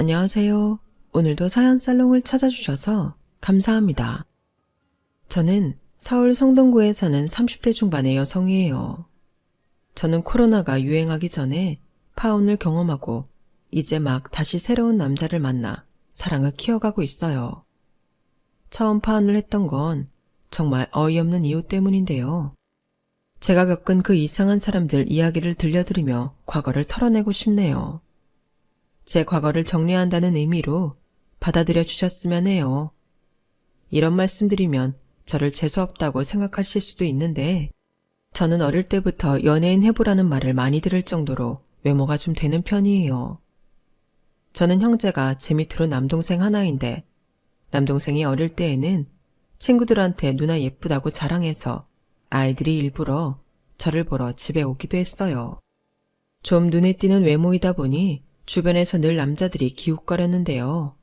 안녕하세요. 오늘도 사연 살롱을 찾아주셔서 감사합니다. 저는 서울 성동구에 사는 30대 중반의 여성이에요. 저는 코로나가 유행하기 전에 파혼을 경험하고 이제 막 다시 새로운 남자를 만나 사랑을 키워가고 있어요. 처음 파혼을 했던 건 정말 어이없는 이유 때문인데요. 제가 겪은 그 이상한 사람들 이야기를 들려드리며 과거를 털어내고 싶네요. 제 과거를 정리한다는 의미로 받아들여 주셨으면 해요. 이런 말씀드리면 저를 재수없다고 생각하실 수도 있는데 저는 어릴 때부터 연예인 해보라는 말을 많이 들을 정도로 외모가 좀 되는 편이에요. 저는 형제가 제 밑으로 남동생 하나인데 남동생이 어릴 때에는 친구들한테 누나 예쁘다고 자랑해서 아이들이 일부러 저를 보러 집에 오기도 했어요. 좀 눈에 띄는 외모이다 보니 주변에서 늘 남자들이 기웃거렸는데요.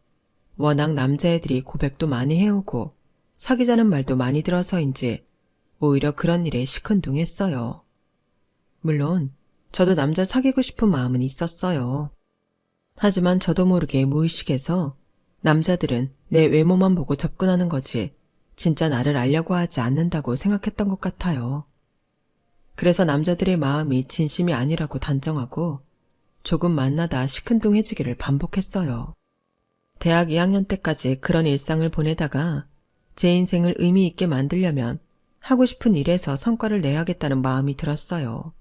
워낙 남자애들이 고백도 많이 해오고 사귀자는 말도 많이 들어서인지 오히려 그런 일에 시큰둥했어요. 물론 저도 남자 사귀고 싶은 마음은 있었어요. 하지만 저도 모르게 무의식에서 남자들은 내 외모만 보고 접근하는 거지 진짜 나를 알려고 하지 않는다고 생각했던 것 같아요. 그래서 남자들의 마음이 진심이 아니라고 단정하고 조금 만나다 시큰둥해지기를 반복했어요. 대학 2학년 때까지 그런 일상을 보내다가 제 인생을 의미 있게 만들려면 하고 싶은 일에서 성과를 내야겠다는 마음이 들었어요.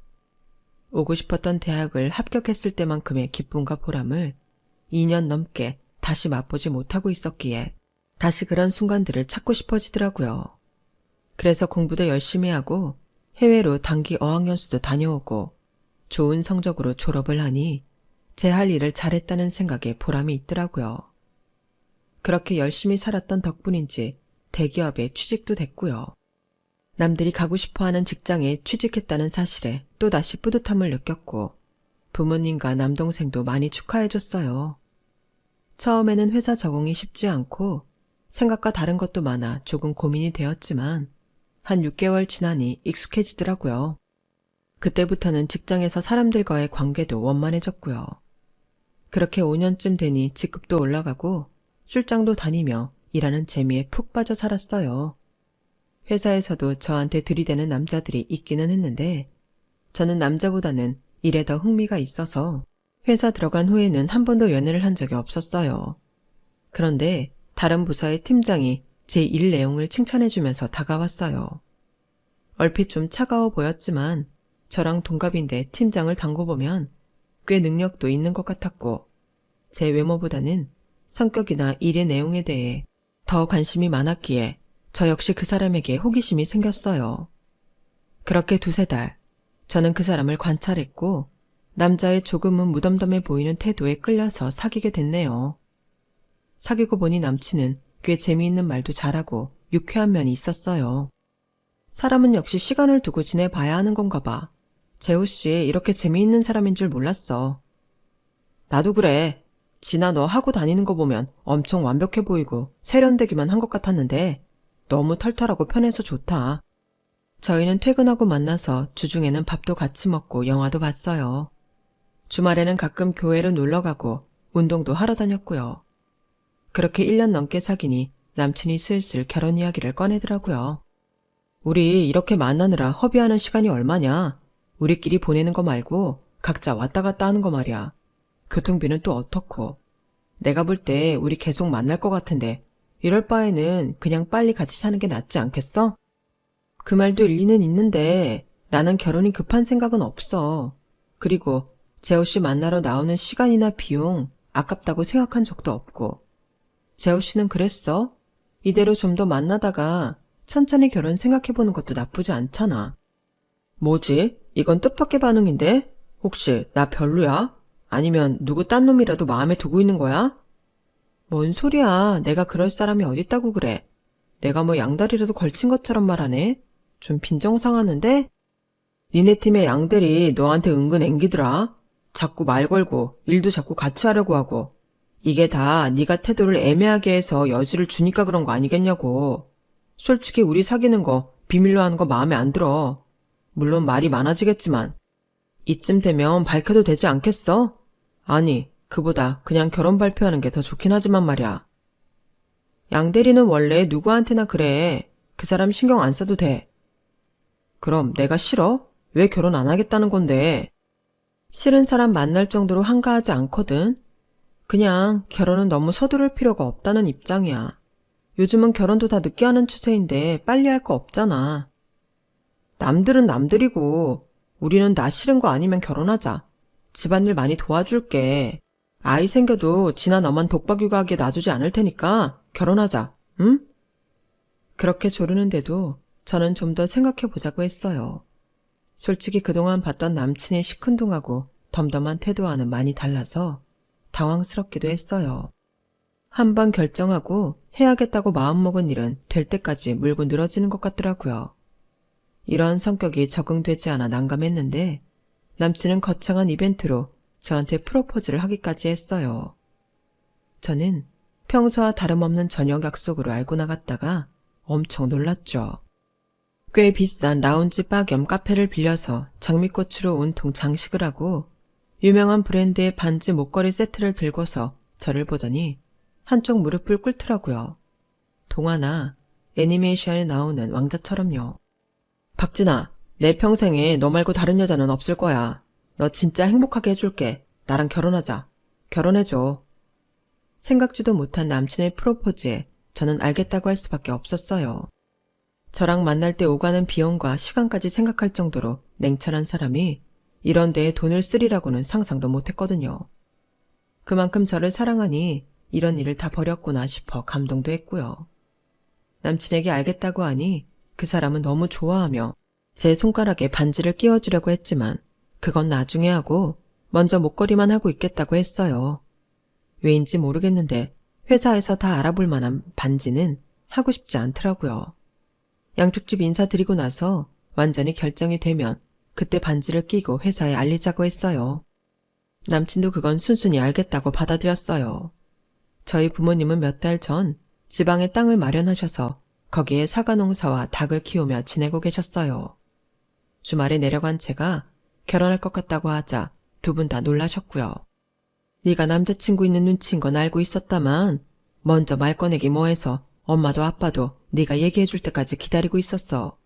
오고 싶었던 대학을 합격했을 때만큼의 기쁨과 보람을 2년 넘게 다시 맛보지 못하고 있었기에 다시 그런 순간들을 찾고 싶어지더라고요. 그래서 공부도 열심히 하고 해외로 단기 어학연수도 다녀오고 좋은 성적으로 졸업을 하니 제 할 일을 잘했다는 생각에 보람이 있더라고요. 그렇게 열심히 살았던 덕분인지 대기업에 취직도 됐고요. 남들이 가고 싶어하는 직장에 취직했다는 사실에 또다시 뿌듯함을 느꼈고 부모님과 남동생도 많이 축하해줬어요. 처음에는 회사 적응이 쉽지 않고 생각과 다른 것도 많아 조금 고민이 되었지만 한 6개월 지나니 익숙해지더라고요. 그때부터는 직장에서 사람들과의 관계도 원만해졌고요. 그렇게 5년쯤 되니 직급도 올라가고 출장도 다니며 일하는 재미에 푹 빠져 살았어요. 회사에서도 저한테 들이대는 남자들이 있기는 했는데 저는 남자보다는 일에 더 흥미가 있어서 회사 들어간 후에는 한 번도 연애를 한 적이 없었어요. 그런데 다른 부서의 팀장이 제 일 내용을 칭찬해주면서 다가왔어요. 얼핏 좀 차가워 보였지만 저랑 동갑인데 팀장을 당고보면 꽤 능력도 있는 것 같았고 제 외모보다는 성격이나 일의 내용에 대해 더 관심이 많았기에 저 역시 그 사람에게 호기심이 생겼어요. 그렇게 2-3달 저는 그 사람을 관찰했고 남자의 조금은 무덤덤해 보이는 태도에 끌려서 사귀게 됐네요. 사귀고 보니 남친은 꽤 재미있는 말도 잘하고 유쾌한 면이 있었어요. 사람은 역시 시간을 두고 지내봐야 하는 건가 봐. 재호씨 이렇게 재미있는 사람인 줄 몰랐어. 나도 그래. 진아 너 하고 다니는 거 보면 엄청 완벽해 보이고 세련되기만 한 것 같았는데 너무 털털하고 편해서 좋다. 저희는 퇴근하고 만나서 주중에는 밥도 같이 먹고 영화도 봤어요. 주말에는 가끔 교회로 놀러가고 운동도 하러 다녔고요. 그렇게 1년 넘게 사귀니 남친이 슬슬 결혼 이야기를 꺼내더라고요. 우리 이렇게 만나느라 허비하는 시간이 얼마냐? 우리끼리 보내는 거 말고 각자 왔다 갔다 하는 거 말이야. 교통비는 또 어떻고. 내가 볼 때 우리 계속 만날 것 같은데 이럴 바에는 그냥 빨리 같이 사는 게 낫지 않겠어? 그 말도 일리는 있는데 나는 결혼이 급한 생각은 없어. 그리고 재호씨 만나러 나오는 시간이나 비용 아깝다고 생각한 적도 없고. 재호씨는 그랬어? 이대로 좀 더 만나다가 천천히 결혼 생각해보는 것도 나쁘지 않잖아. 뭐지? 이건 뜻밖의 반응인데? 혹시 나 별로야? 아니면 누구 딴 놈이라도 마음에 두고 있는 거야? 뭔 소리야. 내가 그럴 사람이 어딨다고 그래. 내가 뭐 양다리라도 걸친 것처럼 말하네. 좀 빈정상하는데? 니네 팀의 양대리 너한테 은근 앵기더라. 자꾸 말 걸고 일도 자꾸 같이 하려고 하고. 이게 다 네가 태도를 애매하게 해서 여지를 주니까 그런 거 아니겠냐고. 솔직히 우리 사귀는 거 비밀로 하는 거 마음에 안 들어. 물론 말이 많아지겠지만 이쯤 되면 밝혀도 되지 않겠어? 아니 그보다 그냥 결혼 발표하는 게 더 좋긴 하지만 말이야. 양 대리는 원래 누구한테나 그래. 그 사람 신경 안 써도 돼. 그럼 내가 싫어? 왜 결혼 안 하겠다는 건데? 싫은 사람 만날 정도로 한가하지 않거든. 그냥 결혼은 너무 서두를 필요가 없다는 입장이야. 요즘은 결혼도 다 늦게 하는 추세인데 빨리 할 거 없잖아. 남들은 남들이고 우리는 나 싫은 거 아니면 결혼하자. 집안일 많이 도와줄게. 아이 생겨도 지나 너만 독박육아하게 놔두지 않을 테니까 결혼하자. 응? 그렇게 조르는데도 저는 좀 더 생각해보자고 했어요. 솔직히 그동안 봤던 남친의 시큰둥하고 덤덤한 태도와는 많이 달라서 당황스럽기도 했어요. 한번 결정하고 해야겠다고 마음먹은 일은 될 때까지 물고 늘어지는 것 같더라고요. 이런 성격이 적응되지 않아 난감했는데 남친은 거창한 이벤트로 저한테 프로포즈를 하기까지 했어요. 저는 평소와 다름없는 저녁 약속으로 알고 나갔다가 엄청 놀랐죠. 꽤 비싼 라운지 바 겸 카페를 빌려서 장미꽃으로 온통 장식을 하고 유명한 브랜드의 반지 목걸이 세트를 들고서 저를 보더니 한쪽 무릎을 꿇더라고요. 동화나 애니메이션에 나오는 왕자처럼요. 박진아, 내 평생에 너 말고 다른 여자는 없을 거야. 너 진짜 행복하게 해줄게. 나랑 결혼하자. 결혼해줘. 생각지도 못한 남친의 프로포즈에 저는 알겠다고 할 수밖에 없었어요. 저랑 만날 때 오가는 비용과 시간까지 생각할 정도로 냉철한 사람이 이런 데에 돈을 쓰리라고는 상상도 못했거든요. 그만큼 저를 사랑하니 이런 일을 다 버렸구나 싶어 감동도 했고요. 남친에게 알겠다고 하니 그 사람은 너무 좋아하며 제 손가락에 반지를 끼워주려고 했지만 그건 나중에 하고 먼저 목걸이만 하고 있겠다고 했어요. 왜인지 모르겠는데 회사에서 다 알아볼 만한 반지는 하고 싶지 않더라고요. 양쪽 집 인사드리고 나서 완전히 결정이 되면 그때 반지를 끼고 회사에 알리자고 했어요. 남친도 그건 순순히 알겠다고 받아들였어요. 저희 부모님은 몇 달 전 지방에 땅을 마련하셔서 거기에 사과 농사와 닭을 키우며 지내고 계셨어요. 주말에 내려간 제가 결혼할 것 같다고 하자 두 분 다 놀라셨고요. 네가 남자친구 있는 눈치인 건 알고 있었다만 먼저 말 꺼내기 뭐해서 엄마도 아빠도 네가 얘기해줄 때까지 기다리고 있었어.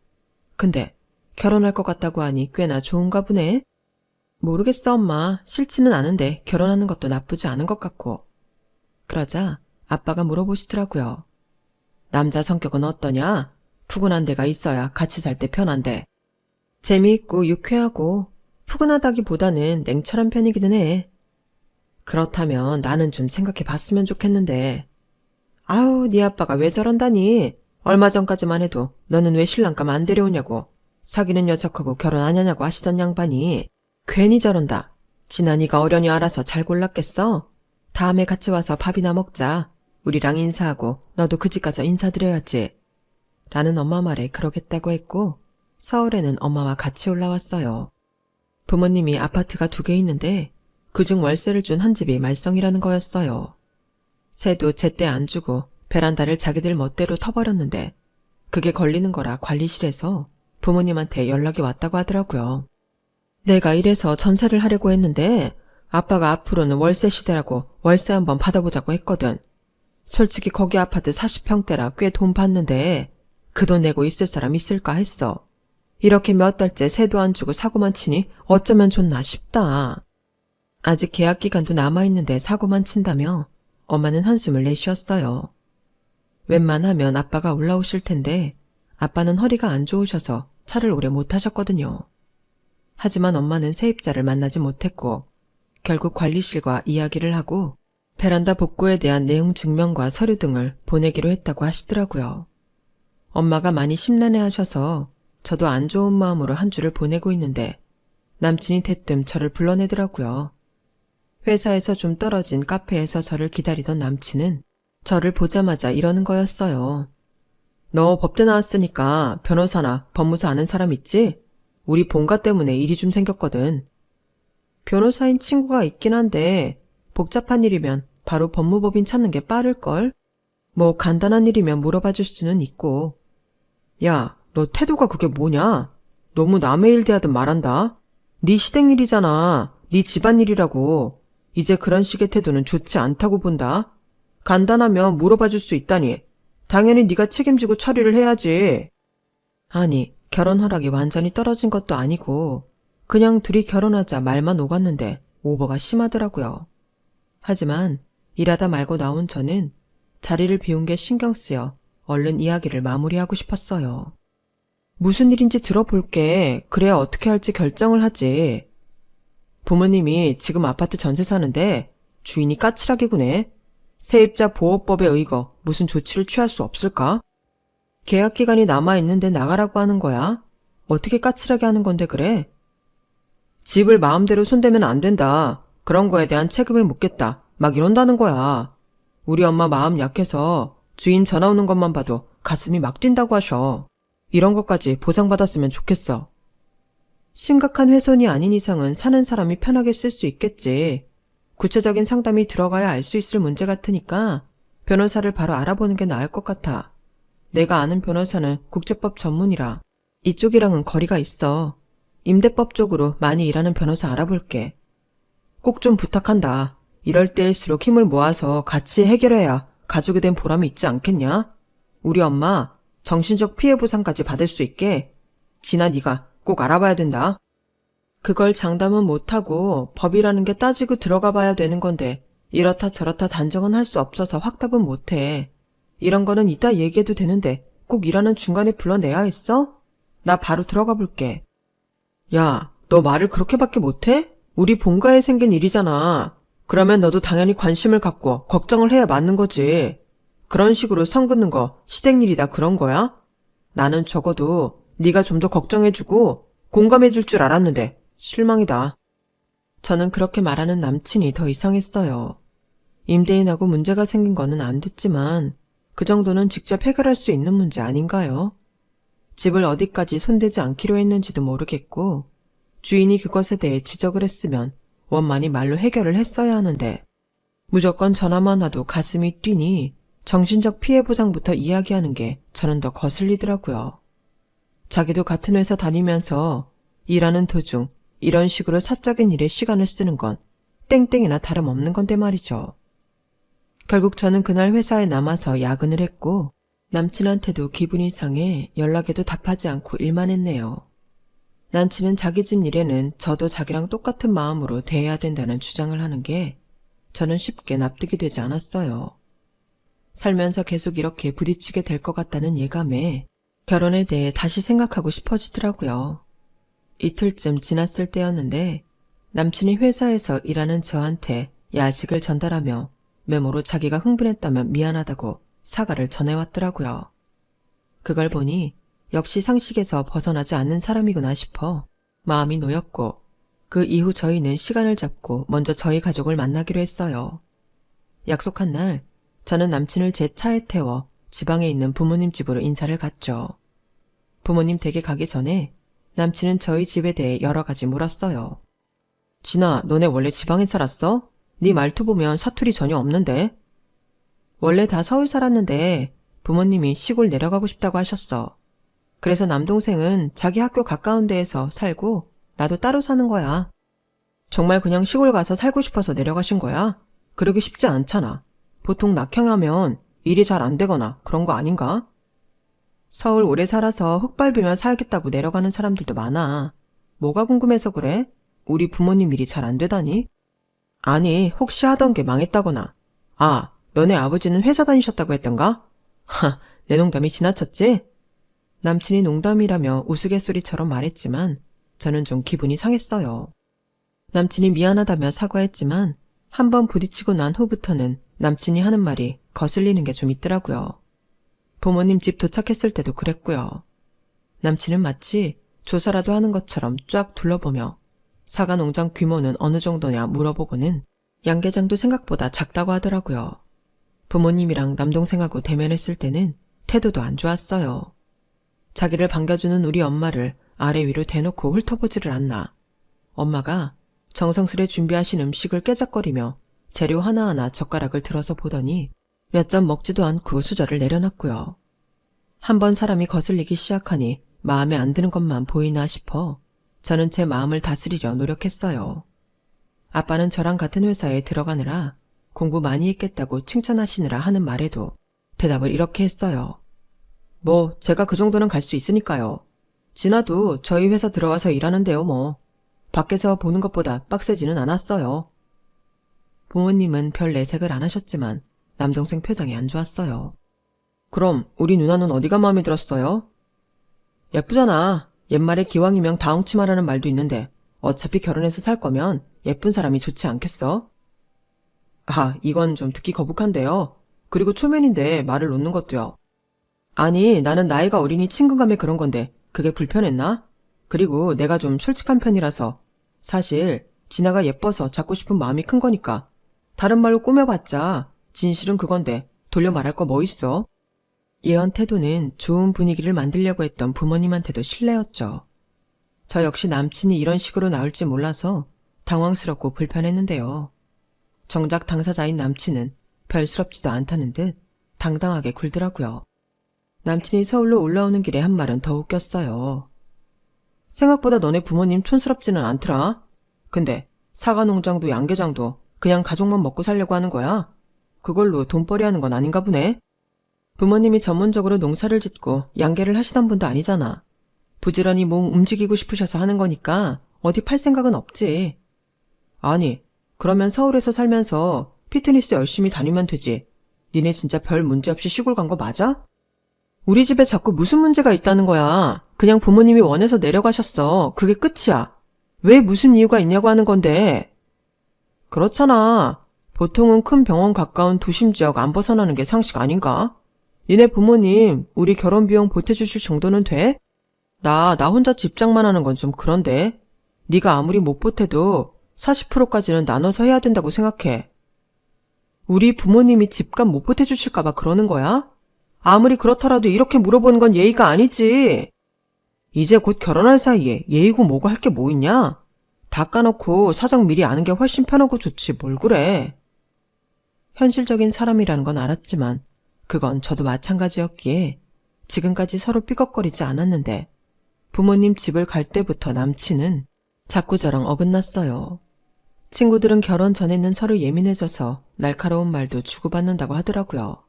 근데 결혼할 것 같다고 하니 꽤나 좋은가 보네. 모르겠어 엄마. 싫지는 않은데 결혼하는 것도 나쁘지 않은 것 같고. 그러자 아빠가 물어보시더라고요. 남자 성격은 어떠냐? 푸근한 데가 있어야 같이 살 때 편한데. 재미있고 유쾌하고 푸근하다기보다는 냉철한 편이기는 해. 그렇다면 나는 좀 생각해 봤으면 좋겠는데. 아우, 네 아빠가 왜 저런다니? 얼마 전까지만 해도 너는 왜 신랑감 안 데려오냐고. 사귀는 녀석하고 결혼 안 하냐고 하시던 양반이 괜히 저런다. 지난이가 어련히 알아서 잘 골랐겠어? 다음에 같이 와서 밥이나 먹자. 우리랑 인사하고 너도 그 집 가서 인사드려야지. 라는 엄마 말에 그러겠다고 했고 서울에는 엄마와 같이 올라왔어요. 부모님이 아파트가 2개 있는데 그중 월세를 준 한 집이 말썽이라는 거였어요. 새도 제때 안 주고 베란다를 자기들 멋대로 터버렸는데 그게 걸리는 거라 관리실에서 부모님한테 연락이 왔다고 하더라고요. 내가 이래서 전세를 하려고 했는데 아빠가 앞으로는 월세 시대라고 월세 한번 받아보자고 했거든. 솔직히 거기 아파트 40평대라 꽤 돈 받는데 그 돈 내고 있을 사람 있을까 했어. 이렇게 몇 달째 세도 안 주고 사고만 치니 어쩌면 좋나 싶다. 아직 계약 기간도 남아있는데 사고만 친다며 엄마는 한숨을 내쉬었어요. 웬만하면 아빠가 올라오실 텐데 아빠는 허리가 안 좋으셔서 차를 오래 못 타셨거든요. 하지만 엄마는 세입자를 만나지 못했고 결국 관리실과 이야기를 하고 베란다 복구에 대한 내용 증명과 서류 등을 보내기로 했다고 하시더라고요. 엄마가 많이 심란해하셔서 저도 안 좋은 마음으로 한 주를 보내고 있는데 남친이 대뜸 저를 불러내더라고요. 회사에서 좀 떨어진 카페에서 저를 기다리던 남친은 저를 보자마자 이러는 거였어요. 너 법대 나왔으니까 변호사나 법무사 아는 사람 있지? 우리 본가 때문에 일이 좀 생겼거든. 변호사인 친구가 있긴 한데 복잡한 일이면 바로 법무법인 찾는 게 빠를걸? 뭐 간단한 일이면 물어봐 줄 수는 있고. 야, 너 태도가 그게 뭐냐? 너무 남의 일 대하듯 말한다. 네 시댁 일이잖아. 네 집안일이라고. 이제 그런 식의 태도는 좋지 않다고 본다. 간단하면 물어봐 줄 수 있다니. 당연히 네가 책임지고 처리를 해야지. 아니, 결혼 허락이 완전히 떨어진 것도 아니고 그냥 둘이 결혼하자 말만 오갔는데 오버가 심하더라고요. 하지만 일하다 말고 나온 저는 자리를 비운 게 신경 쓰여 얼른 이야기를 마무리하고 싶었어요. 무슨 일인지 들어볼게. 그래야 어떻게 할지 결정을 하지. 부모님이 지금 아파트 전세 사는데 주인이 까칠하게 구네. 세입자 보호법에 의거 무슨 조치를 취할 수 없을까? 계약 기간이 남아있는데 나가라고 하는 거야. 어떻게 까칠하게 하는 건데 그래? 집을 마음대로 손대면 안 된다. 그런 거에 대한 책임을 묻겠다. 막 이런다는 거야. 우리 엄마 마음 약해서 주인 전화 오는 것만 봐도 가슴이 막 뛴다고 하셔. 이런 것까지 보상받았으면 좋겠어. 심각한 훼손이 아닌 이상은 사는 사람이 편하게 쓸 수 있겠지. 구체적인 상담이 들어가야 알 수 있을 문제 같으니까 변호사를 바로 알아보는 게 나을 것 같아. 내가 아는 변호사는 국제법 전문이라 이쪽이랑은 거리가 있어. 임대법 쪽으로 많이 일하는 변호사 알아볼게. 꼭 좀 부탁한다. 이럴 때일수록 힘을 모아서 같이 해결해야 가족이 된 보람이 있지 않겠냐? 우리 엄마 정신적 피해 보상까지 받을 수 있게 진아 네가 꼭 알아봐야 된다. 그걸 장담은 못하고 법이라는 게 따지고 들어가 봐야 되는 건데 이렇다 저렇다 단정은 할 수 없어서 확답은 못해. 이런 거는 이따 얘기해도 되는데 꼭 일하는 중간에 불러내야 했어? 나 바로 들어가 볼게. 야, 너 말을 그렇게밖에 못해? 우리 본가에 생긴 일이잖아. 그러면 너도 당연히 관심을 갖고 걱정을 해야 맞는 거지. 그런 식으로 선 긋는 거 시댁일이다 그런 거야? 나는 적어도 네가 좀 더 걱정해주고 공감해줄 줄 알았는데 실망이다. 저는 그렇게 말하는 남친이 더 이상했어요. 임대인하고 문제가 생긴 거는 안 됐지만 그 정도는 직접 해결할 수 있는 문제 아닌가요? 집을 어디까지 손대지 않기로 했는지도 모르겠고 주인이 그것에 대해 지적을 했으면 원만히 말로 해결을 했어야 하는데 무조건 전화만 와도 가슴이 뛰니 정신적 피해 보상부터 이야기하는 게 저는 더 거슬리더라고요. 자기도 같은 회사 다니면서 일하는 도중 이런 식으로 사적인 일에 시간을 쓰는 건 땡땡이나 다름없는 건데 말이죠. 결국 저는 그날 회사에 남아서 야근을 했고 남친한테도 기분이 상해 연락에도 답하지 않고 일만 했네요. 남친은 자기 집 일에는 저도 자기랑 똑같은 마음으로 대해야 된다는 주장을 하는 게 저는 쉽게 납득이 되지 않았어요. 살면서 계속 이렇게 부딪히게 될 것 같다는 예감에 결혼에 대해 다시 생각하고 싶어지더라고요. 이틀쯤 지났을 때였는데 남친이 회사에서 일하는 저한테 야식을 전달하며 메모로 자기가 흥분했다면 미안하다고 사과를 전해왔더라고요. 그걸 보니 역시 상식에서 벗어나지 않는 사람이구나 싶어 마음이 놓였고 그 이후 저희는 시간을 잡고 먼저 저희 가족을 만나기로 했어요. 약속한 날 저는 남친을 제 차에 태워 지방에 있는 부모님 집으로 인사를 갔죠. 부모님 댁에 가기 전에 남친은 저희 집에 대해 여러 가지 물었어요. 진아, 너네 원래 지방에 살았어? 네 말투 보면 사투리 전혀 없는데? 원래 다 서울 살았는데 부모님이 시골 내려가고 싶다고 하셨어. 그래서 남동생은 자기 학교 가까운 데에서 살고 나도 따로 사는 거야. 정말 그냥 시골 가서 살고 싶어서 내려가신 거야? 그러기 쉽지 않잖아. 보통 낙향하면 일이 잘 안 되거나 그런 거 아닌가? 서울 오래 살아서 흙밟으며 살겠다고 내려가는 사람들도 많아. 뭐가 궁금해서 그래? 우리 부모님 일이 잘 안 되다니? 아니, 혹시 하던 게 망했다거나. 아, 너네 아버지는 회사 다니셨다고 했던가? 하, 내 농담이 지나쳤지? 남친이 농담이라며 우스갯소리처럼 말했지만 저는 좀 기분이 상했어요. 남친이 미안하다며 사과했지만 한번 부딪히고 난 후부터는 남친이 하는 말이 거슬리는 게 좀 있더라고요. 부모님 집 도착했을 때도 그랬고요. 남친은 마치 조사라도 하는 것처럼 쫙 둘러보며 사과 농장 규모는 어느 정도냐 물어보고는 양계장도 생각보다 작다고 하더라고요. 부모님이랑 남동생하고 대면했을 때는 태도도 안 좋았어요. 자기를 반겨주는 우리 엄마를 아래 위로 대놓고 훑어보지를 않나. 엄마가 정성스레 준비하신 음식을 깨작거리며 재료 하나하나 젓가락을 들어서 보더니 몇 점 먹지도 않고 수저를 내려놨고요. 한번 사람이 거슬리기 시작하니 마음에 안 드는 것만 보이나 싶어 저는 제 마음을 다스리려 노력했어요. 아빠는 저랑 같은 회사에 들어가느라 공부 많이 했겠다고 칭찬하시느라 하는 말에도 대답을 이렇게 했어요. 뭐 제가 그 정도는 갈 수 있으니까요. 진아도 저희 회사 들어와서 일하는데요 뭐. 밖에서 보는 것보다 빡세지는 않았어요. 부모님은 별 내색을 안 하셨지만 남동생 표정이 안 좋았어요. 그럼 우리 누나는 어디가 마음에 들었어요? 예쁘잖아. 옛말에 기왕이면 다홍치마라는 말도 있는데 어차피 결혼해서 살 거면 예쁜 사람이 좋지 않겠어? 아, 이건 좀 듣기 거북한데요. 그리고 초면인데 말을 놓는 것도요. 아니, 나는 나이가 어리니 친근감에 그런 건데 그게 불편했나? 그리고 내가 좀 솔직한 편이라서 사실 진아가 예뻐서 잡고 싶은 마음이 큰 거니까 다른 말로 꾸며봤자 진실은 그건데 돌려 말할 거 뭐 있어? 이런 태도는 좋은 분위기를 만들려고 했던 부모님한테도 실례였죠. 저 역시 남친이 이런 식으로 나올지 몰라서 당황스럽고 불편했는데요. 정작 당사자인 남친은 별스럽지도 않다는 듯 당당하게 굴더라고요. 남친이 서울로 올라오는 길에 한 말은 더 웃겼어요. 생각보다 너네 부모님 촌스럽지는 않더라. 근데 사과 농장도 양계장도 그냥 가족만 먹고 살려고 하는 거야? 그걸로 돈벌이 하는 건 아닌가 보네? 부모님이 전문적으로 농사를 짓고 양계를 하시던 분도 아니잖아. 부지런히 몸 움직이고 싶으셔서 하는 거니까 어디 팔 생각은 없지. 아니, 그러면 서울에서 살면서 피트니스 열심히 다니면 되지. 니네 진짜 별 문제 없이 시골 간 거 맞아? 우리 집에 자꾸 무슨 문제가 있다는 거야. 그냥 부모님이 원해서 내려가셨어. 그게 끝이야. 왜 무슨 이유가 있냐고 하는 건데. 그렇잖아. 보통은 큰 병원 가까운 도심 지역 안 벗어나는 게 상식 아닌가? 니네 부모님 우리 결혼 비용 보태주실 정도는 돼? 나 혼자 집장만 하는 건 좀 그런데. 네가 아무리 못 보태도 40%까지는 나눠서 해야 된다고 생각해. 우리 부모님이 집값 못 보태주실까 봐 그러는 거야? 아무리 그렇더라도 이렇게 물어보는 건 예의가 아니지. 이제 곧 결혼할 사이에 예의고 뭐고 할 게 뭐 있냐? 다 까놓고 사정 미리 아는 게 훨씬 편하고 좋지 뭘 그래. 현실적인 사람이라는 건 알았지만 그건 저도 마찬가지였기에 지금까지 서로 삐걱거리지 않았는데 부모님 집을 갈 때부터 남친은 자꾸 저랑 어긋났어요. 친구들은 결혼 전에는 서로 예민해져서 날카로운 말도 주고받는다고 하더라고요.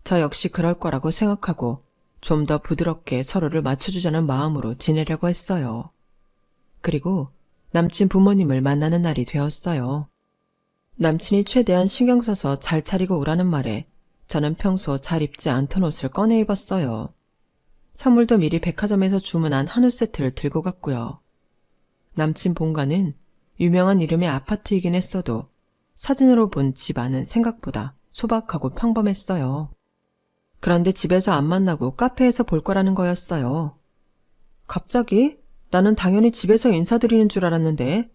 저 역시 그럴 거라고 생각하고 좀 더 부드럽게 서로를 맞춰주자는 마음으로 지내려고 했어요. 그리고 남친 부모님을 만나는 날이 되었어요. 남친이 최대한 신경 써서 잘 차리고 오라는 말에 저는 평소 잘 입지 않던 옷을 꺼내 입었어요. 선물도 미리 백화점에서 주문한 한우 세트를 들고 갔고요. 남친 본가는 유명한 이름의 아파트이긴 했어도 사진으로 본 집 안은 생각보다 소박하고 평범했어요. 그런데 집에서 안 만나고 카페에서 볼 거라는 거였어요. 갑자기? 나는 당연히 집에서 인사드리는 줄 알았는데.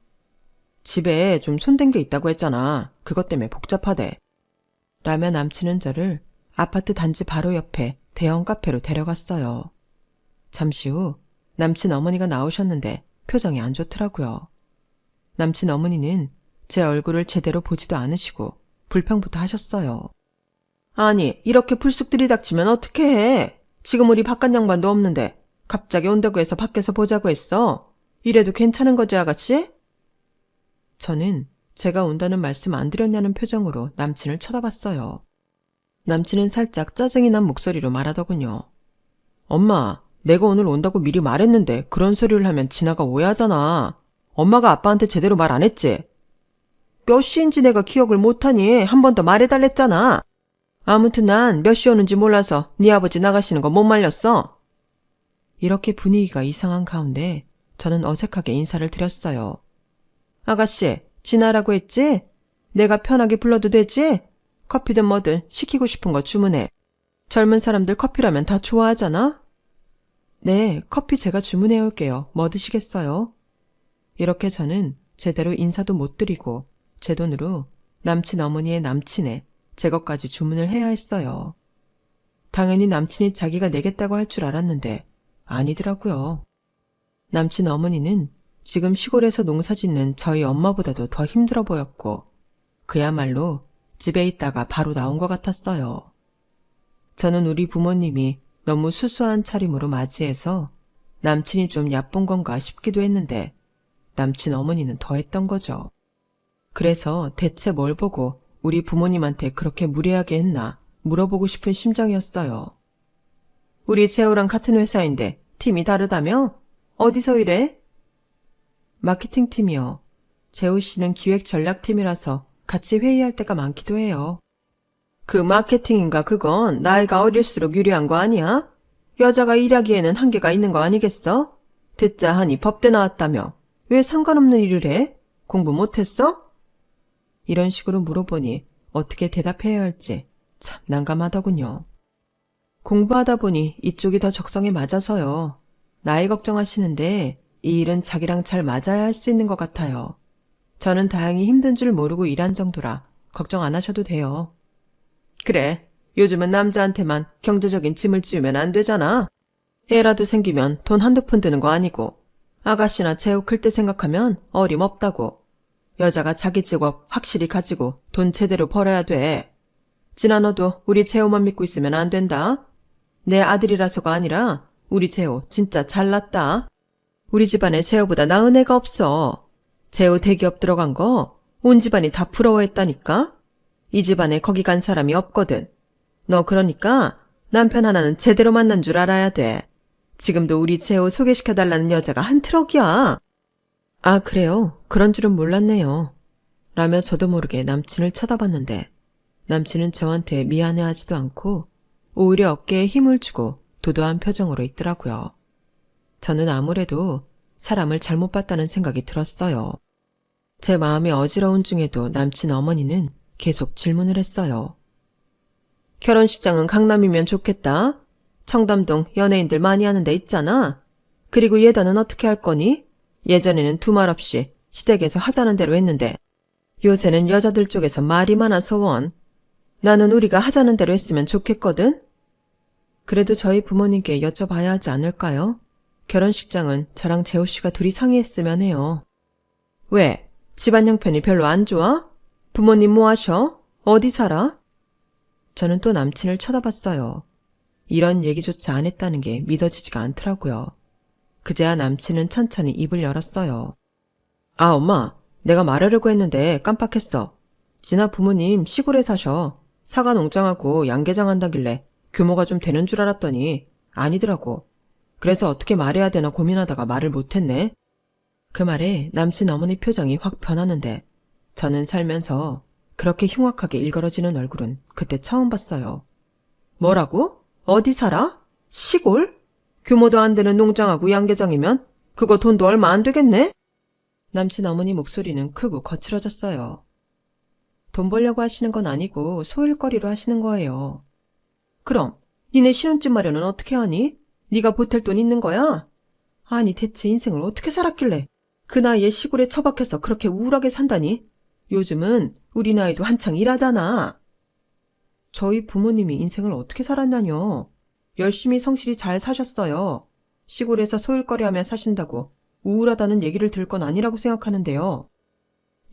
집에 좀 손댄 게 있다고 했잖아. 그것 때문에 복잡하대. 라며 남친은 저를 아파트 단지 바로 옆에 대형 카페로 데려갔어요. 잠시 후 남친 어머니가 나오셨는데 표정이 안 좋더라고요. 남친 어머니는 제 얼굴을 제대로 보지도 않으시고 불평부터 하셨어요. 아니, 이렇게 불쑥 들이닥치면 어떡해. 지금 우리 바깥 양반도 없는데 갑자기 온다고 해서 밖에서 보자고 했어. 이래도 괜찮은 거지, 아가씨? 저는 제가 온다는 말씀 안 드렸냐는 표정으로 남친을 쳐다봤어요. 남친은 살짝 짜증이 난 목소리로 말하더군요. 엄마, 내가 오늘 온다고 미리 말했는데 그런 소리를 하면 진아가 오해하잖아. 엄마가 아빠한테 제대로 말 안 했지? 몇 시인지 내가 기억을 못하니 한 번 더 말해달랬잖아. 아무튼 난 몇 시 오는지 몰라서 네 아버지 나가시는 거 못 말렸어. 이렇게 분위기가 이상한 가운데 저는 어색하게 인사를 드렸어요. 아가씨, 진아라고 했지? 내가 편하게 불러도 되지? 커피든 뭐든 시키고 싶은 거 주문해. 젊은 사람들 커피라면 다 좋아하잖아? 네, 커피 제가 주문해 올게요. 뭐 드시겠어요? 이렇게 저는 제대로 인사도 못 드리고 제 돈으로 남친 어머니의 남친의 제 것까지 주문을 해야 했어요. 당연히 남친이 자기가 내겠다고 할 줄 알았는데 아니더라고요. 남친 어머니는 지금 시골에서 농사짓는 저희 엄마보다도 더 힘들어 보였고 그야말로 집에 있다가 바로 나온 것 같았어요. 저는 우리 부모님이 너무 수수한 차림으로 맞이해서 남친이 좀 얕본 건가 싶기도 했는데 남친 어머니는 더 했던 거죠. 그래서 대체 뭘 보고 우리 부모님한테 그렇게 무례하게 했나 물어보고 싶은 심정이었어요. 우리 재호랑 같은 회사인데 팀이 다르다며? 어디서 일해? 마케팅팀이요. 재호 씨는 기획전략팀이라서 같이 회의할 때가 많기도 해요. 그 마케팅인가 그건 나이가 어릴수록 유리한 거 아니야? 여자가 일하기에는 한계가 있는 거 아니겠어? 듣자 하니 법대 나왔다며. 왜 상관없는 일을 해? 공부 못했어? 이런 식으로 물어보니 어떻게 대답해야 할지 참 난감하더군요. 공부하다 보니 이쪽이 더 적성에 맞아서요. 나이 걱정하시는데 이 일은 자기랑 잘 맞아야 할 수 있는 것 같아요. 저는 다행히 힘든 줄 모르고 일한 정도라 걱정 안 하셔도 돼요. 그래, 요즘은 남자한테만 경제적인 짐을 지우면 안 되잖아. 애라도 생기면 돈 한두 푼 드는 거 아니고 아가씨나 재호 클 때 생각하면 어림없다고. 여자가 자기 직업 확실히 가지고 돈 제대로 벌어야 돼. 진아 너도 우리 재호만 믿고 있으면 안 된다. 내 아들이라서가 아니라 우리 재호 진짜 잘났다. 우리 집안에 재호보다 나은 애가 없어. 재호 대기업 들어간 거 온 집안이 다 부러워했다니까. 이 집안에 거기 간 사람이 없거든. 너 그러니까 남편 하나는 제대로 만난 줄 알아야 돼. 지금도 우리 재호 소개시켜달라는 여자가 한 트럭이야. 아, 그래요? 그런 줄은 몰랐네요. 라며 저도 모르게 남친을 쳐다봤는데 남친은 저한테 미안해하지도 않고 오히려 어깨에 힘을 주고 도도한 표정으로 있더라고요. 저는 아무래도 사람을 잘못 봤다는 생각이 들었어요. 제 마음이 어지러운 중에도 남친 어머니는 계속 질문을 했어요. 결혼식장은 강남이면 좋겠다. 청담동 연예인들 많이 하는 데 있잖아. 그리고 예단은 어떻게 할 거니? 예전에는 두말 없이 시댁에서 하자는 대로 했는데 요새는 여자들 쪽에서 말이 많아서 원. 나는 우리가 하자는 대로 했으면 좋겠거든. 그래도 저희 부모님께 여쭤봐야 하지 않을까요? 결혼식장은 저랑 재호 씨가 둘이 상의했으면 해요. 왜? 집안 형편이 별로 안 좋아? 부모님 뭐 하셔? 어디 살아? 저는 또 남친을 쳐다봤어요. 이런 얘기조차 안 했다는 게 믿어지지가 않더라고요. 그제야 남친은 천천히 입을 열었어요. 아, 엄마, 내가 말하려고 했는데 깜빡했어. 진아 부모님 시골에 사셔. 사과 농장하고 양계장 한다길래 규모가 좀 되는 줄 알았더니 아니더라고. 그래서 어떻게 말해야 되나 고민하다가 말을 못했네. 그 말에 남친 어머니 표정이 확 변하는데 저는 살면서 그렇게 흉악하게 일그러지는 얼굴은 그때 처음 봤어요. 뭐라고? 어디 살아? 시골? 규모도 안 되는 농장하고 양계장이면 그거 돈도 얼마 안 되겠네? 남친 어머니 목소리는 크고 거칠어졌어요. 돈 벌려고 하시는 건 아니고 소일거리로 하시는 거예요. 그럼 니네 신혼집 마련은 어떻게 하니? 네가 보탤 돈 있는 거야? 아니 대체 인생을 어떻게 살았길래 그 나이에 시골에 처박혀서 그렇게 우울하게 산다니? 요즘은 우리 나이도 한창 일하잖아. 저희 부모님이 인생을 어떻게 살았냐뇨. 열심히 성실히 잘 사셨어요. 시골에서 소일거리하며 사신다고 우울하다는 얘기를 들 건 아니라고 생각하는데요.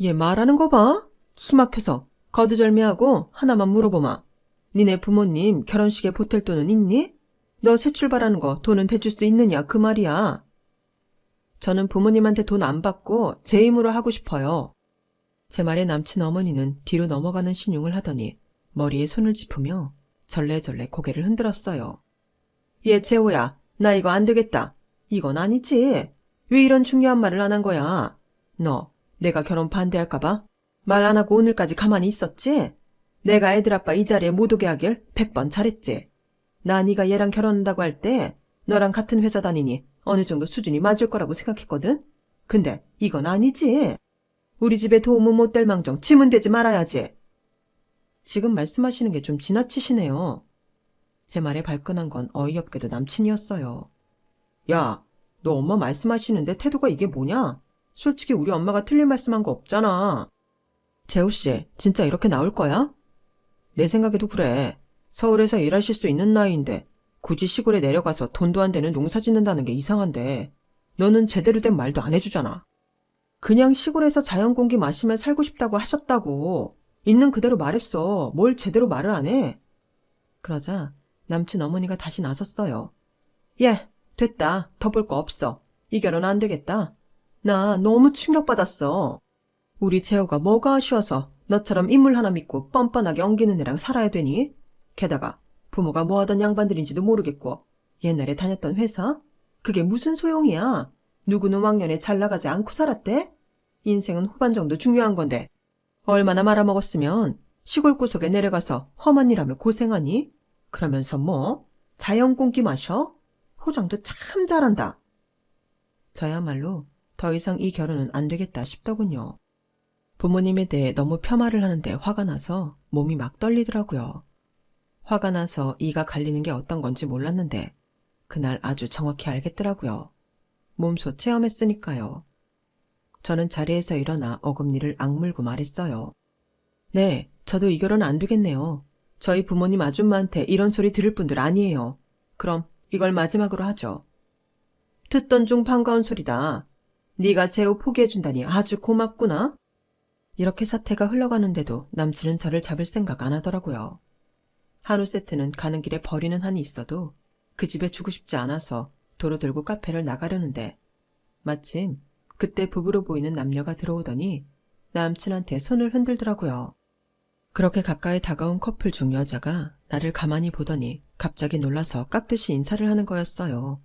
얘 말하는 거 봐. 키 막혀서 거두절미하고 하나만 물어보마. 니네 부모님 결혼식에 보탤 돈은 있니? 너 새 출발하는 거 돈은 대줄 수 있느냐 그 말이야. 저는 부모님한테 돈 안 받고 제 힘으로 하고 싶어요. 제 말에 남친 어머니는 뒤로 넘어가는 신용을 하더니 머리에 손을 짚으며 절레절레 고개를 흔들었어요. 얘 재호야, 나 이거 안 되겠다. 이건 아니지. 왜 이런 중요한 말을 안 한 거야? 너 내가 결혼 반대할까봐? 말 안 하고 오늘까지 가만히 있었지? 내가 애들 아빠 이 자리에 못 오게 하길 100번 잘했지. 나 네가 얘랑 결혼한다고 할 때 너랑 같은 회사 다니니 어느 정도 수준이 맞을 거라고 생각했거든? 근데 이건 아니지. 우리 집에 도움은 못 될 망정 짐은 되지 말아야지. 지금 말씀하시는 게 좀 지나치시네요. 제 말에 발끈한 건 어이없게도 남친이었어요. 야, 너 엄마 말씀하시는데 태도가 이게 뭐냐? 솔직히 우리 엄마가 틀린 말씀한 거 없잖아. 재호씨, 진짜 이렇게 나올 거야? 내 생각에도 그래. 서울에서 일하실 수 있는 나이인데 굳이 시골에 내려가서 돈도 안 되는 농사 짓는다는 게 이상한데 너는 제대로 된 말도 안 해주잖아. 그냥 시골에서 자연 공기 마시며 살고 싶다고 하셨다고. 있는 그대로 말했어. 뭘 제대로 말을 안 해? 그러자 남친 어머니가 다시 나섰어요. 예, 됐다. 더 볼 거 없어. 이 결혼 안 되겠다. 나 너무 충격받았어. 우리 재호가 뭐가 아쉬워서 너처럼 인물 하나 믿고 뻔뻔하게 엉기는 애랑 살아야 되니? 게다가 부모가 뭐 하던 양반들인지도 모르겠고 옛날에 다녔던 회사? 그게 무슨 소용이야? 누구는 왕년에 잘 나가지 않고 살았대? 인생은 후반 정도 중요한 건데 얼마나 말아먹었으면 시골 구석에 내려가서 험한 일하며 고생하니? 그러면서 뭐 자연 공기 마셔? 포장도 참 잘한다. 저야말로 더 이상 이 결혼은 안 되겠다 싶더군요. 부모님에 대해 너무 폄하를 하는데 화가 나서 몸이 막 떨리더라고요. 화가 나서 이가 갈리는 게 어떤 건지 몰랐는데 그날 아주 정확히 알겠더라고요. 몸소 체험했으니까요. 저는 자리에서 일어나 어금니를 악물고 말했어요. 네, 저도 이 결혼 안 되겠네요. 저희 부모님 아줌마한테 이런 소리 들을 분들 아니에요. 그럼 이걸 마지막으로 하죠. 듣던 중 반가운 소리다. 네가 재호 포기해준다니 아주 고맙구나. 이렇게 사태가 흘러가는데도 남친은 저를 잡을 생각 안 하더라고요. 한우 세트는 가는 길에 버리는 한이 있어도 그 집에 주고 싶지 않아서 도로 들고 카페를 나가려는데 마침 그때 부부로 보이는 남녀가 들어오더니 남친한테 손을 흔들더라고요. 그렇게 가까이 다가온 커플 중 여자가 나를 가만히 보더니 갑자기 놀라서 깍듯이 인사를 하는 거였어요.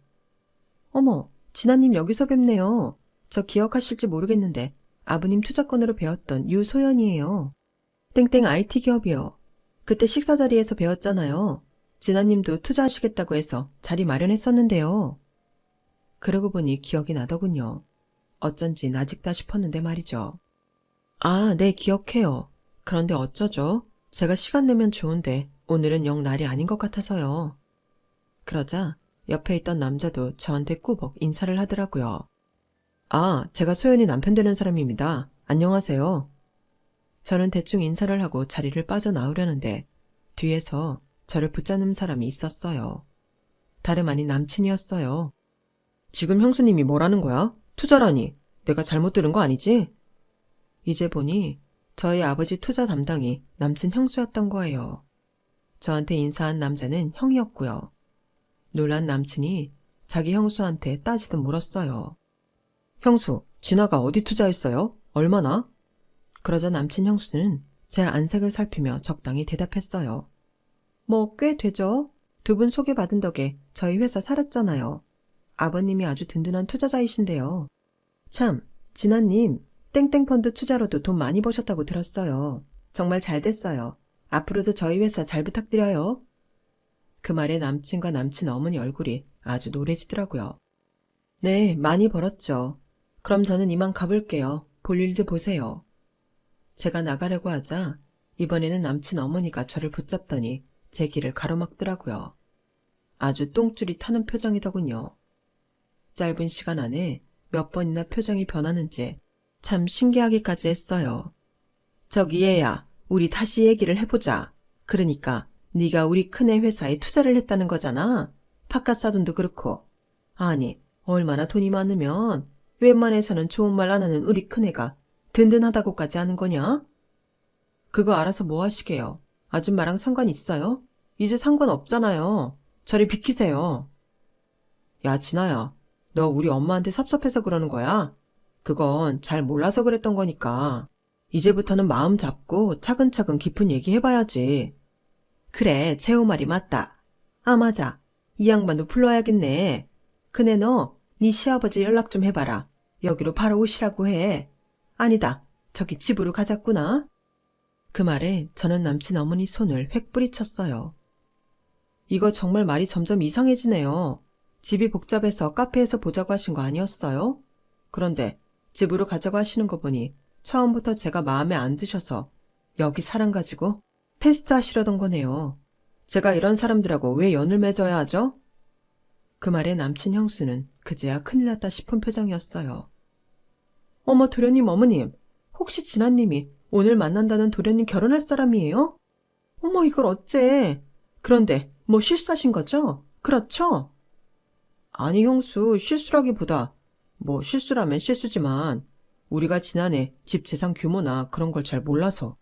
어머, 진아님 여기서 뵙네요. 저 기억하실지 모르겠는데 아버님 투자건으로 배웠던 유소연이에요. 땡땡 IT 기업이요. 그때 식사 자리에서 배웠잖아요. 진아님도 투자하시겠다고 해서 자리 마련했었는데요. 그러고 보니 기억이 나더군요. 어쩐지 낯익다 싶었는데 말이죠. 아, 네, 기억해요. 그런데 어쩌죠? 제가 시간 내면 좋은데 오늘은 영 날이 아닌 것 같아서요. 그러자 옆에 있던 남자도 저한테 꾸벅 인사를 하더라고요. 아, 제가 소연이 남편 되는 사람입니다. 안녕하세요. 저는 대충 인사를 하고 자리를 빠져나오려는데 뒤에서 저를 붙잡는 사람이 있었어요. 다름 아닌 남친이었어요. 지금 형수님이 뭐라는 거야? 투자라니. 내가 잘못 들은 거 아니지? 이제 보니 저희 아버지 투자 담당이 남친 형수였던 거예요. 저한테 인사한 남자는 형이었고요. 놀란 남친이 자기 형수한테 따지듯 물었어요. 형수, 진아가 어디 투자했어요? 얼마나? 그러자 남친 형수는 제 안색을 살피며 적당히 대답했어요. 뭐 꽤 되죠. 두 분 소개받은 덕에 저희 회사 살았잖아요. 아버님이 아주 든든한 투자자이신데요. 참, 진아님, 땡땡펀드 투자로도 돈 많이 버셨다고 들었어요. 정말 잘 됐어요. 앞으로도 저희 회사 잘 부탁드려요. 그 말에 남친과 남친 어머니 얼굴이 아주 노래지더라고요. 네, 많이 벌었죠. 그럼 저는 이만 가볼게요. 볼 일도 보세요. 제가 나가려고 하자 이번에는 남친 어머니가 저를 붙잡더니 제 길을 가로막더라고요. 아주 똥줄이 타는 표정이더군요. 짧은 시간 안에 몇 번이나 표정이 변하는지 참 신기하기까지 했어요. 저기 얘야, 우리 다시 얘기를 해보자. 그러니까 네가 우리 큰애 회사에 투자를 했다는 거잖아. 바깥 사돈도 그렇고. 아니, 얼마나 돈이 많으면 웬만해서는 좋은 말 안 하는 우리 큰애가 든든하다고까지 하는 거냐? 그거 알아서 뭐 하시게요? 아줌마랑 상관 있어요? 이제 상관없잖아요. 저리 비키세요. 야, 진아야, 너 우리 엄마한테 섭섭해서 그러는 거야? 그건 잘 몰라서 그랬던 거니까. 이제부터는 마음 잡고 차근차근 깊은 얘기 해봐야지. 그래, 재호 말이 맞다. 아, 맞아. 이 양반도 불러야겠네. 그네 너, 네 시아버지 연락 좀 해봐라. 여기로 바로 오시라고 해. 아니다. 저기 집으로 가자꾸나. 그 말에 저는 남친 어머니 손을 획 뿌리쳤어요. 이거 정말 말이 점점 이상해지네요. 집이 복잡해서 카페에서 보자고 하신 거 아니었어요? 그런데 집으로 가자고 하시는 거 보니 처음부터 제가 마음에 안 드셔서 여기 사람 가지고 테스트 하시려던 거네요. 제가 이런 사람들하고 왜 연을 맺어야 하죠? 그 말에 남친 형수는 그제야 큰일 났다 싶은 표정이었어요. 어머, 도련님 어머님, 혹시 진아님이 오늘 만난다는 도련님 결혼할 사람이에요? 어머, 이걸 어째. 그런데 뭐 실수하신 거죠? 그렇죠? 아니, 형수, 실수라기보다 뭐 실수라면 실수지만 우리가 지난해 집 재산 규모나 그런 걸 잘 몰라서.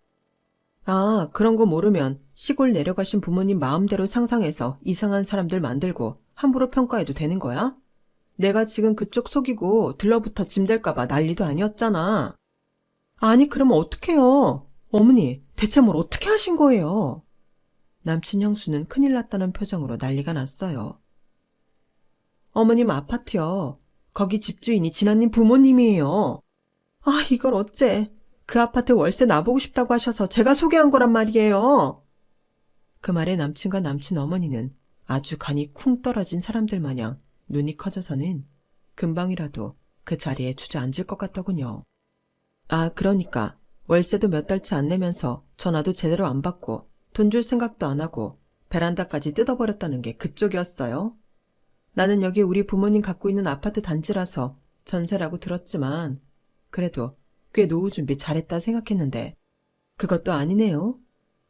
아, 그런 거 모르면 시골 내려가신 부모님 마음대로 상상해서 이상한 사람들 만들고 함부로 평가해도 되는 거야? 내가 지금 그쪽 속이고 들러붙어 짐 될까봐 난리도 아니었잖아. 아니, 그러면 어떡해요? 어머니, 대체 뭘 어떻게 하신 거예요? 남친 형수는 큰일 났다는 표정으로 난리가 났어요. 어머님 아파트요. 거기 집주인이 진아님 부모님이에요. 아, 이걸 어째. 그 아파트 월세 나보고 싶다고 하셔서 제가 소개한 거란 말이에요. 그 말에 남친과 남친 어머니는 아주 간이 쿵 떨어진 사람들 마냥 눈이 커져서는 금방이라도 그 자리에 주저앉을 것 같더군요. 아, 그러니까 월세도 몇 달치 안 내면서 전화도 제대로 안 받고 돈 줄 생각도 안 하고 베란다까지 뜯어버렸다는 게 그쪽이었어요. 나는 여기 우리 부모님 갖고 있는 아파트 단지라서 전세라고 들었지만 그래도 꽤 노후 준비 잘했다 생각했는데 그것도 아니네요.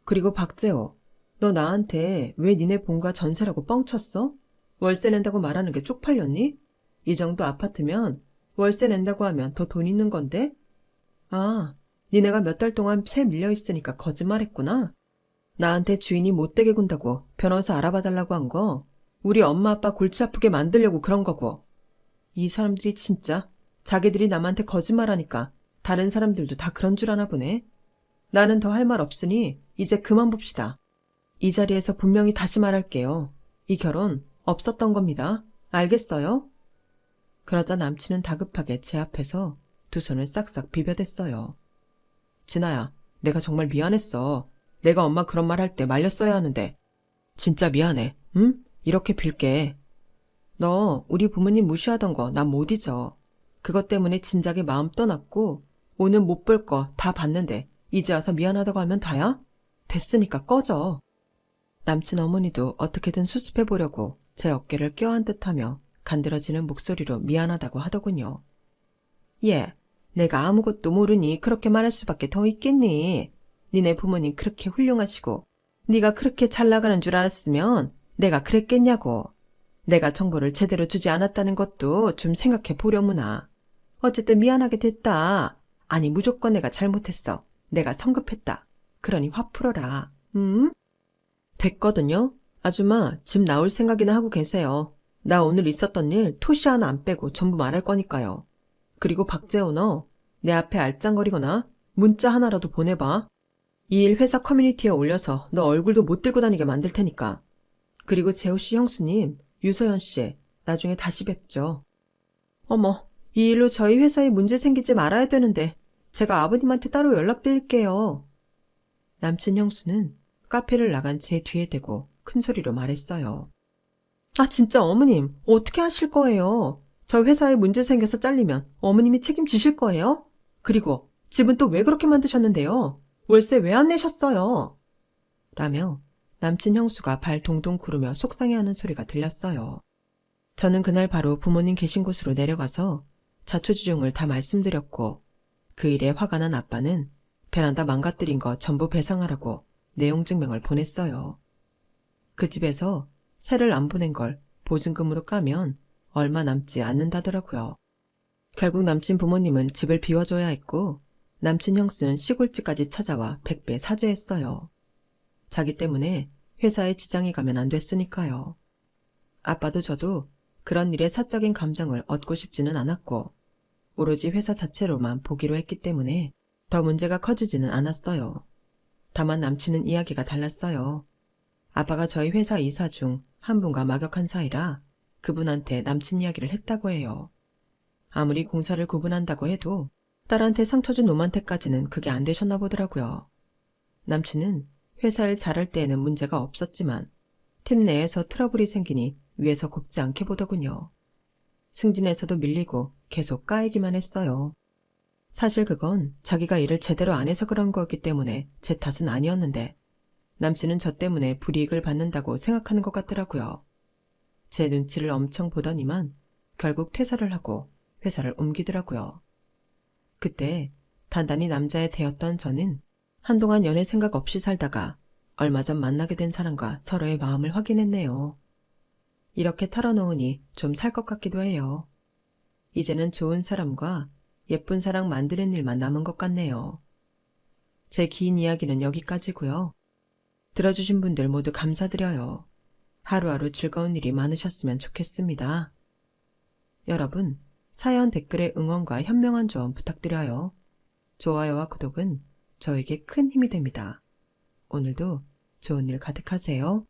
그리고 박재호, 너 나한테 왜 니네 본가 전세라고 뻥쳤어? 월세 낸다고 말하는 게 쪽팔렸니? 이 정도 아파트면 월세 낸다고 하면 더 돈 있는 건데? 아, 니네가 몇 달 동안 세 밀려 있으니까 거짓말했구나. 나한테 주인이 못되게 군다고 변호사 알아봐달라고 한 거 우리 엄마 아빠 골치 아프게 만들려고 그런 거고. 이 사람들이 진짜 자기들이 남한테 거짓말하니까 다른 사람들도 다 그런 줄 아나 보네. 나는 더 할 말 없으니 이제 그만 봅시다. 이 자리에서 분명히 다시 말할게요. 이 결혼 없었던 겁니다. 알겠어요? 그러자 남친은 다급하게 제 앞에서 두 손을 싹싹 비벼댔어요. 진아야, 내가 정말 미안했어. 내가 엄마 그런 말 할 때 말렸어야 하는데. 진짜 미안해. 응? 이렇게 빌게. 너 우리 부모님 무시하던 거 나 못 잊어. 그것 때문에 진작에 마음 떠났고 오늘 못 볼 거 다 봤는데 이제 와서 미안하다고 하면 다야? 됐으니까 꺼져. 남친 어머니도 어떻게든 수습해보려고 제 어깨를 껴안듯 하며 간드러지는 목소리로 미안하다고 하더군요. 예, 내가 아무것도 모르니 그렇게 말할 수밖에 더 있겠니? 니네 부모님 그렇게 훌륭하시고 네가 그렇게 잘 나가는 줄 알았으면 내가 그랬겠냐고. 내가 정보를 제대로 주지 않았다는 것도 좀 생각해 보려무나. 어쨌든 미안하게 됐다. 아니 무조건 내가 잘못했어. 내가 성급했다. 그러니 화 풀어라. 응? 됐거든요. 아줌마 집 나올 생각이나 하고 계세요. 나 오늘 있었던 일 토시 하나 안 빼고 전부 말할 거니까요. 그리고 박재호 너 내 앞에 알짱거리거나 문자 하나라도 보내봐. 이 일 회사 커뮤니티에 올려서 너 얼굴도 못 들고 다니게 만들 테니까. 그리고 재호씨 형수님, 유서연씨 나중에 다시 뵙죠. 어머, 이 일로 저희 회사에 문제 생기지 말아야 되는데 제가 아버님한테 따로 연락드릴게요. 남친 형수는 카페를 나간 제 뒤에 대고 큰 소리로 말했어요. 아 진짜 어머님 어떻게 하실 거예요? 저 회사에 문제 생겨서 잘리면 어머님이 책임지실 거예요? 그리고 집은 또 왜 그렇게 만드셨는데요? 월세 왜 안 내셨어요? 라며 남친 형수가 발 동동 구르며 속상해하는 소리가 들렸어요. 저는 그날 바로 부모님 계신 곳으로 내려가서 자초지종을 다 말씀드렸고 그 일에 화가 난 아빠는 베란다 망가뜨린 거 전부 배상하라고 내용 증명을 보냈어요. 그 집에서 세를 안 보낸 걸 보증금으로 까면 얼마 남지 않는다더라고요. 결국 남친 부모님은 집을 비워줘야 했고 남친 형수는 시골집까지 찾아와 100배 사죄했어요. 자기 때문에 회사에 지장이 가면 안 됐으니까요. 아빠도 저도 그런 일에 사적인 감정을 얻고 싶지는 않았고 오로지 회사 자체로만 보기로 했기 때문에 더 문제가 커지지는 않았어요. 다만 남친은 이야기가 달랐어요. 아빠가 저희 회사 이사 중 한 분과 막역한 사이라 그분한테 남친 이야기를 했다고 해요. 아무리 공사를 구분한다고 해도 딸한테 상처 준 놈한테까지는 그게 안 되셨나 보더라고요. 남친은 회사 일 잘할 때에는 문제가 없었지만 팀 내에서 트러블이 생기니 위에서 곱지 않게 보더군요. 승진에서도 밀리고 계속 까이기만 했어요. 사실 그건 자기가 일을 제대로 안 해서 그런 거였기 때문에 제 탓은 아니었는데 남친은 저 때문에 불이익을 받는다고 생각하는 것 같더라고요. 제 눈치를 엄청 보더니만 결국 퇴사를 하고 회사를 옮기더라고요. 그때 단단히 남자에 대었던 저는 한동안 연애 생각 없이 살다가 얼마 전 만나게 된 사람과 서로의 마음을 확인했네요. 이렇게 털어놓으니 좀 살 것 같기도 해요. 이제는 좋은 사람과 예쁜 사랑 만드는 일만 남은 것 같네요. 제 긴 이야기는 여기까지고요. 들어주신 분들 모두 감사드려요. 하루하루 즐거운 일이 많으셨으면 좋겠습니다. 여러분, 사연 댓글에 응원과 현명한 조언 부탁드려요. 좋아요와 구독은 저에게 큰 힘이 됩니다. 오늘도 좋은 일 가득하세요.